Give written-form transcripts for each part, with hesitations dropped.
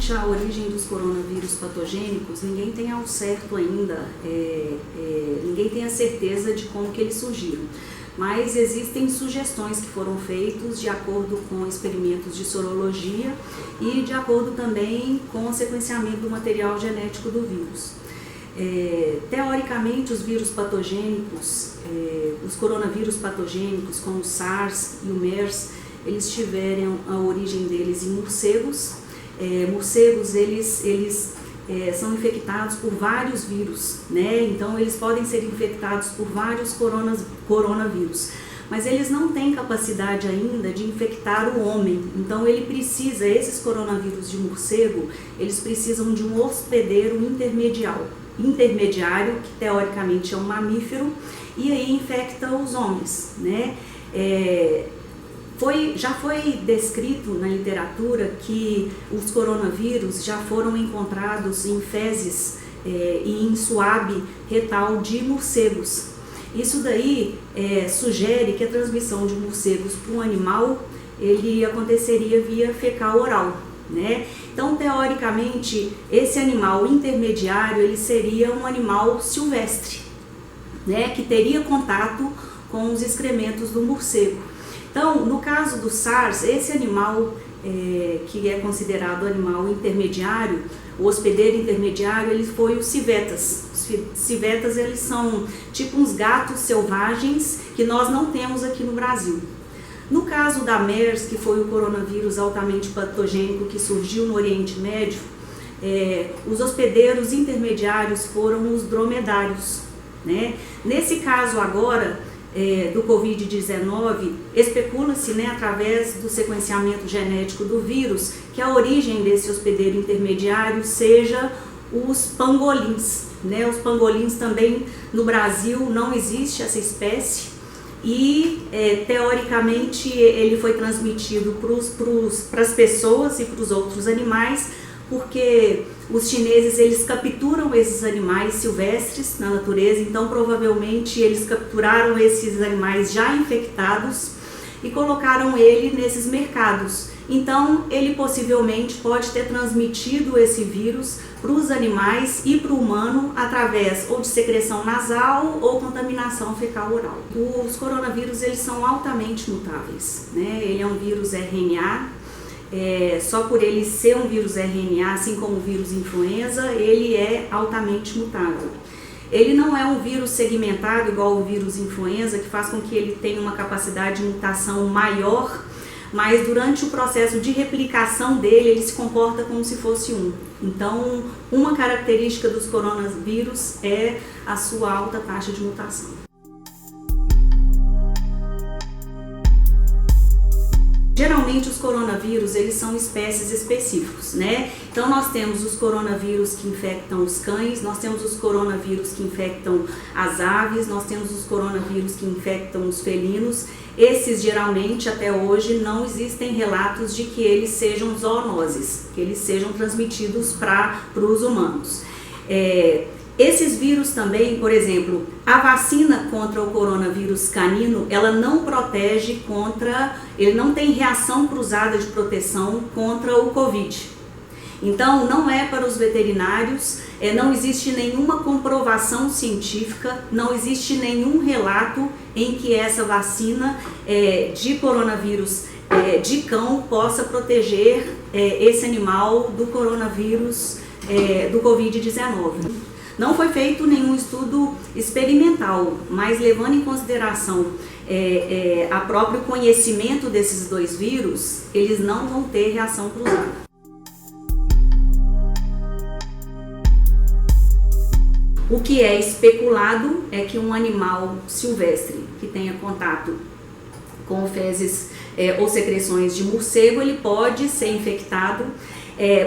referente à origem dos coronavírus patogênicos, ninguém tem ao certo ainda, ninguém tem a certeza de como que eles surgiram. Mas existem sugestões que foram feitas de acordo com experimentos de sorologia e de acordo também com o sequenciamento do material genético do vírus. Teoricamente, os vírus patogênicos, os coronavírus patogênicos, como o SARS e o MERS, eles tiveram a origem deles em morcegos. Morcegos, eles são infectados por vários vírus, né? Então eles podem ser infectados por vários coronavírus, mas eles não têm capacidade ainda de infectar o homem. Então esses coronavírus de morcego, eles precisam de um hospedeiro intermediário, que teoricamente é um mamífero, e aí infecta os homens, né? Já foi descrito na literatura que os coronavírus já foram encontrados em fezes e em suave retal de morcegos. Isso daí sugere que a transmissão de morcegos para um animal ele aconteceria via fecal oral, né? Então, teoricamente, esse animal intermediário ele seria um animal silvestre, né? Que teria contato com os excrementos do morcego. Então, no caso do SARS, esse animal que é considerado animal intermediário, o hospedeiro intermediário, ele foi os civetas. Os civetas, eles são tipo uns gatos selvagens que nós não temos aqui no Brasil. No caso da MERS, que foi o coronavírus altamente patogênico que surgiu no Oriente Médio, os hospedeiros intermediários foram os dromedários, né? Nesse caso agora, do Covid-19, especula-se, né, através do sequenciamento genético do vírus, que a origem desse hospedeiro intermediário seja os pangolins, né? Os pangolins também no Brasil não existe essa espécie e teoricamente ele foi transmitido para as pessoas e para os outros animais, porque os chineses eles capturam esses animais silvestres na natureza, então provavelmente eles capturaram esses animais já infectados e colocaram ele nesses mercados. Então ele possivelmente pode ter transmitido esse vírus para os animais e para o humano através ou de secreção nasal ou contaminação fecal oral. Os coronavírus eles são altamente mutáveis, né? Ele é um vírus RNA. Só por ele ser um vírus RNA, assim como o vírus influenza, ele é altamente mutável. Ele não é um vírus segmentado igual o vírus influenza, que faz com que ele tenha uma capacidade de mutação maior, mas durante o processo de replicação dele, ele se comporta como se fosse um. Então, uma característica dos coronavírus é a sua alta taxa de mutação. Geralmente os coronavírus eles são espécies específicos, né? Então nós temos os coronavírus que infectam os cães, nós temos os coronavírus que infectam as aves, nós temos os coronavírus que infectam os felinos. Esses geralmente até hoje não existem relatos de que eles sejam zoonoses, que eles sejam transmitidos para os humanos. Esses vírus também, por exemplo, a vacina contra o coronavírus canino, ela não protege ele não tem reação cruzada de proteção contra o Covid. Então, não é para os veterinários, não existe nenhuma comprovação científica, não existe nenhum relato em que essa vacina de coronavírus de cão possa proteger esse animal do coronavírus do Covid-19. Não foi feito nenhum estudo experimental, mas levando em consideração a próprio conhecimento desses dois vírus, eles não vão ter reação cruzada. O que é especulado é que um animal silvestre que tenha contato com fezes ou secreções de morcego, ele pode ser infectado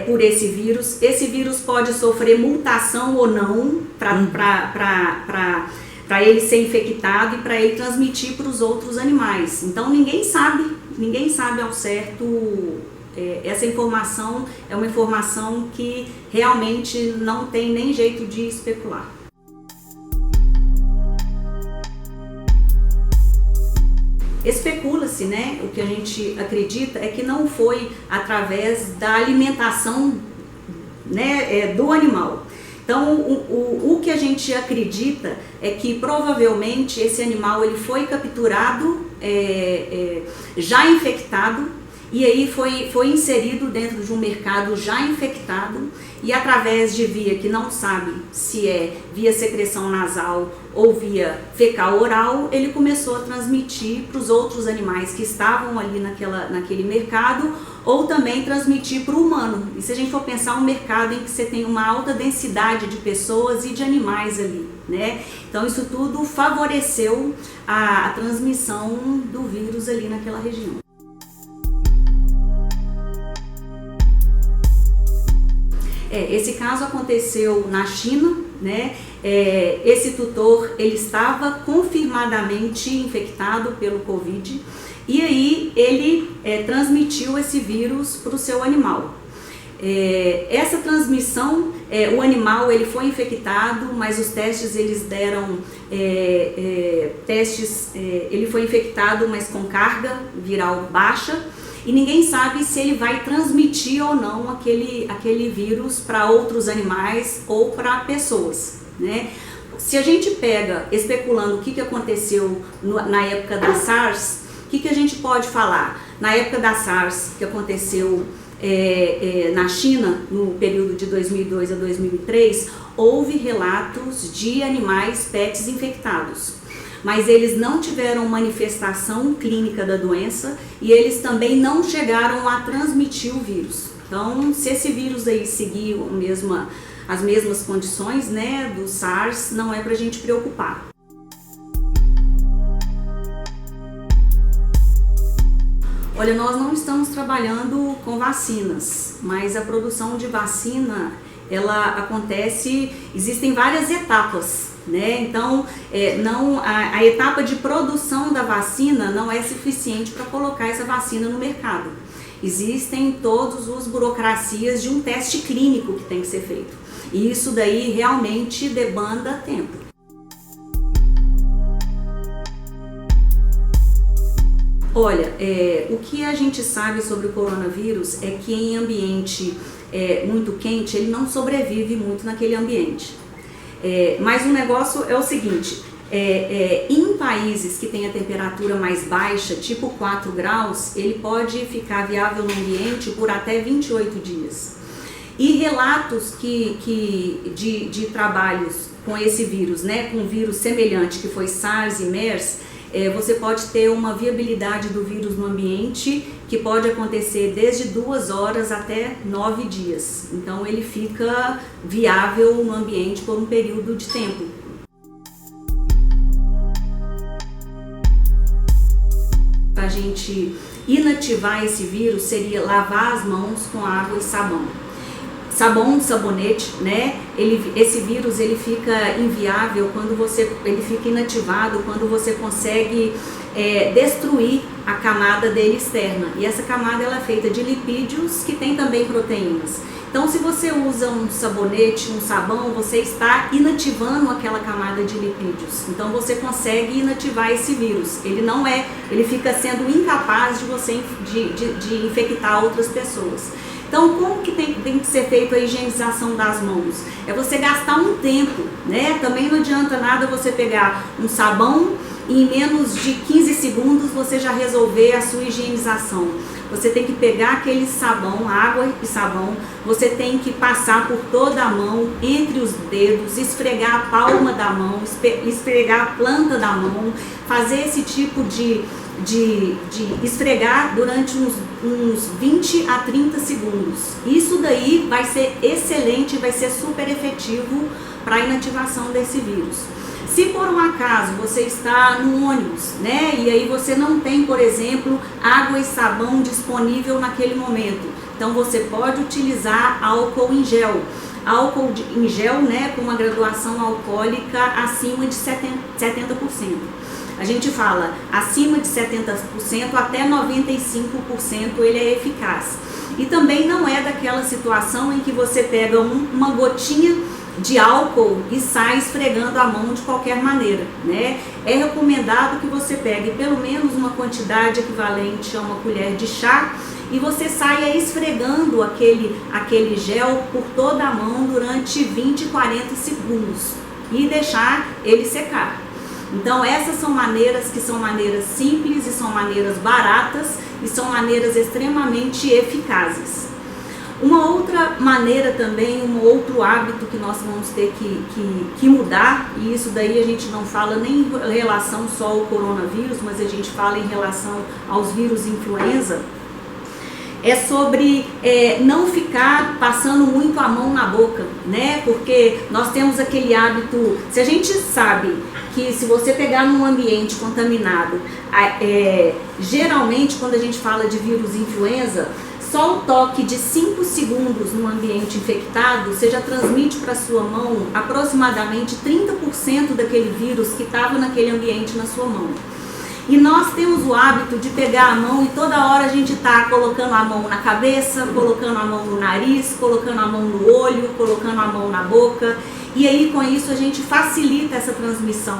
por esse vírus. Esse vírus pode sofrer mutação ou não para ele ser infectado e para ele transmitir para os outros animais. Então ninguém sabe ao certo. Essa informação é uma informação que realmente não tem nem jeito de especular. Especula-se, né, o que a gente acredita é que não foi através da alimentação né, do animal. Então, o que a gente acredita é que provavelmente esse animal ele foi capturado já infectado, e aí foi inserido dentro de um mercado já infectado, e através de via que não sabe se é via secreção nasal ou via fecal oral, ele começou a transmitir para os outros animais que estavam ali naquele mercado, ou também transmitir para o humano. E se a gente for pensar um mercado em que você tem uma alta densidade de pessoas e de animais ali, né? Então isso tudo favoreceu a transmissão do vírus ali naquela região. Esse caso aconteceu na China, né? Esse tutor ele estava confirmadamente infectado pelo Covid, e aí ele transmitiu esse vírus para o seu animal. Essa transmissão, o animal ele foi infectado, mas os testes eles deram ele foi infectado, mas com carga viral baixa, e ninguém sabe se ele vai transmitir ou não aquele vírus para outros animais ou para pessoas, né? Se a gente pega, especulando o que aconteceu na época da SARS, o que a gente pode falar? Na época da SARS, que aconteceu na China, no período de 2002 a 2003, houve relatos de animais pets infectados, mas eles não tiveram manifestação clínica da doença e eles também não chegaram a transmitir o vírus. Então, se esse vírus aí seguir as mesmas condições, né, do SARS, não é pra gente preocupar. Olha, nós não estamos trabalhando com vacinas, mas a produção de vacina, ela acontece, existem várias etapas, né? Então, a etapa de produção da vacina não é suficiente para colocar essa vacina no mercado. Existem todas as burocracias de um teste clínico que tem que ser feito, e isso daí realmente demanda tempo. Olha, o que a gente sabe sobre o coronavírus é que em ambiente muito quente, ele não sobrevive muito naquele ambiente. Mas o negócio é o seguinte, em países que tem a temperatura mais baixa, tipo 4 graus, ele pode ficar viável no ambiente por até 28 dias. E relatos de trabalhos com esse vírus, né, com um vírus semelhante que foi SARS e MERS, você pode ter uma viabilidade do vírus no ambiente que pode acontecer desde 2 horas até 9 dias. Então ele fica viável no ambiente por um período de tempo. Para a gente inativar esse vírus seria lavar as mãos com água e sabão. Sabonete, né? Esse vírus ele fica inviável ele fica inativado quando você consegue destruir a camada dele externa. E essa camada ela é feita de lipídios que tem também proteínas. Então, se você usa um sabonete, um sabão, você está inativando aquela camada de lipídios. Então, você consegue inativar esse vírus. Ele fica sendo incapaz de infectar outras pessoas. Então, como que tem que ser feita a higienização das mãos? É você gastar um tempo, né? Também não adianta nada você pegar um sabão e em menos de 15 segundos você já resolver a sua higienização. Você tem que pegar aquele sabão, água e sabão, você tem que passar por toda a mão, entre os dedos, esfregar a palma da mão, esfregar a planta da mão, fazer esse tipo de esfregar durante uns 20 a 30 segundos. Isso daí vai ser excelente, vai ser super efetivo para a inativação desse vírus. Se por um acaso você está no ônibus, né, e aí você não tem, por exemplo, água e sabão disponível naquele momento, então você pode utilizar álcool em gel. Álcool em gel, né, com uma graduação alcoólica acima de 70%. A gente fala acima de 70% até 95% ele é eficaz. E também não é daquela situação em que você pega uma gotinha de álcool e sai esfregando a mão de qualquer maneira, né? É recomendado que você pegue pelo menos uma quantidade equivalente a uma colher de chá e você saia esfregando aquele gel por toda a mão durante 20, 40 segundos e deixar ele secar. Então essas são maneiras que são maneiras simples e são maneiras baratas e são maneiras extremamente eficazes. Uma outra maneira também, um outro hábito que nós vamos ter que mudar, e isso daí a gente não fala nem em relação só ao coronavírus, mas a gente fala em relação aos vírus influenza, é sobre não ficar passando muito a mão na boca, né? Porque nós temos aquele hábito, se a gente sabe que se você pegar num ambiente contaminado, geralmente quando a gente fala de vírus influenza, só o toque de 5 segundos num ambiente infectado, você já transmite para sua mão aproximadamente 30% daquele vírus que estava naquele ambiente na sua mão. E nós temos o hábito de pegar a mão e toda hora a gente está colocando a mão na cabeça, colocando a mão no nariz, colocando a mão no olho, colocando a mão na boca. E aí com isso a gente facilita essa transmissão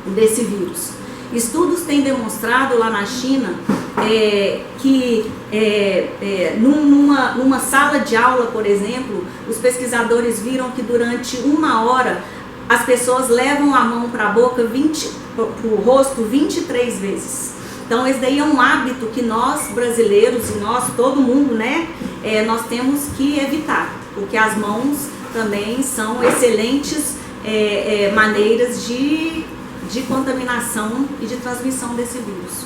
desse vírus. Estudos têm demonstrado lá na China que numa sala de aula, por exemplo, os pesquisadores viram que durante 1 hora as pessoas levam a mão para a boca, para o rosto 23 vezes. Então esse daí é um hábito que nós brasileiros e nós, todo mundo, né, nós temos que evitar, porque as mãos também são excelentes maneiras de contaminação e de transmissão desse vírus.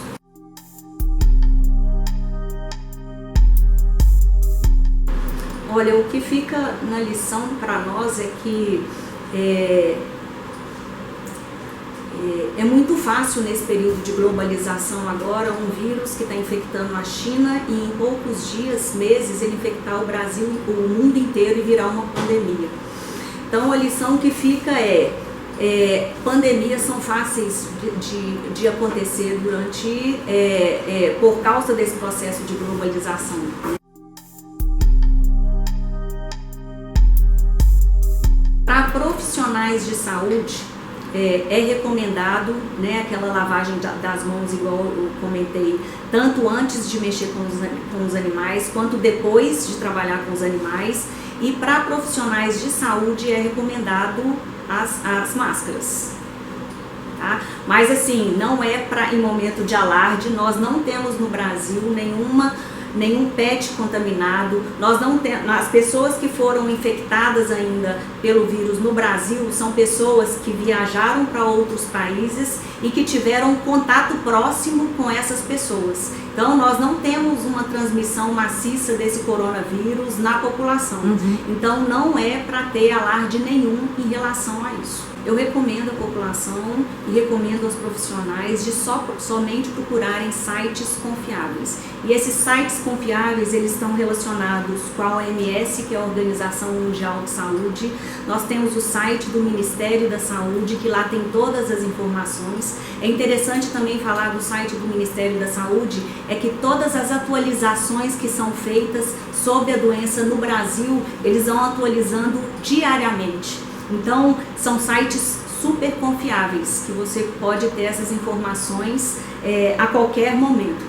Olha, o que fica na lição para nós é que é muito fácil nesse período de globalização agora, um vírus que está infectando a China e em poucos dias, meses, ele infectar o Brasil, o mundo inteiro e virar uma pandemia. Então a lição que fica pandemias são fáceis de acontecer por causa desse processo de globalização. Para profissionais de saúde, é recomendado, né, aquela lavagem das mãos, igual eu comentei, tanto antes de mexer com os animais, quanto depois de trabalhar com os animais. E para profissionais de saúde é recomendado as máscaras. Tá? Mas assim, não é para em momento de alarde, nós não temos no Brasil nenhum pet contaminado, nós não temos, as pessoas que foram infectadas ainda pelo vírus no Brasil são pessoas que viajaram para outros países e que tiveram contato próximo com essas pessoas. Então nós não temos uma transmissão maciça desse coronavírus na população. Então não é para ter alarde nenhum em relação a isso. Eu recomendo à população e recomendo aos profissionais de somente procurarem sites confiáveis. E esses sites confiáveis, eles estão relacionados com a OMS, que é a Organização Mundial de Saúde. Nós temos o site do Ministério da Saúde, que lá tem todas as informações. É interessante também falar do site do Ministério da Saúde, é que todas as atualizações que são feitas sobre a doença no Brasil, eles vão atualizando diariamente. Então, são sites super confiáveis, que você pode ter essas informações a qualquer momento.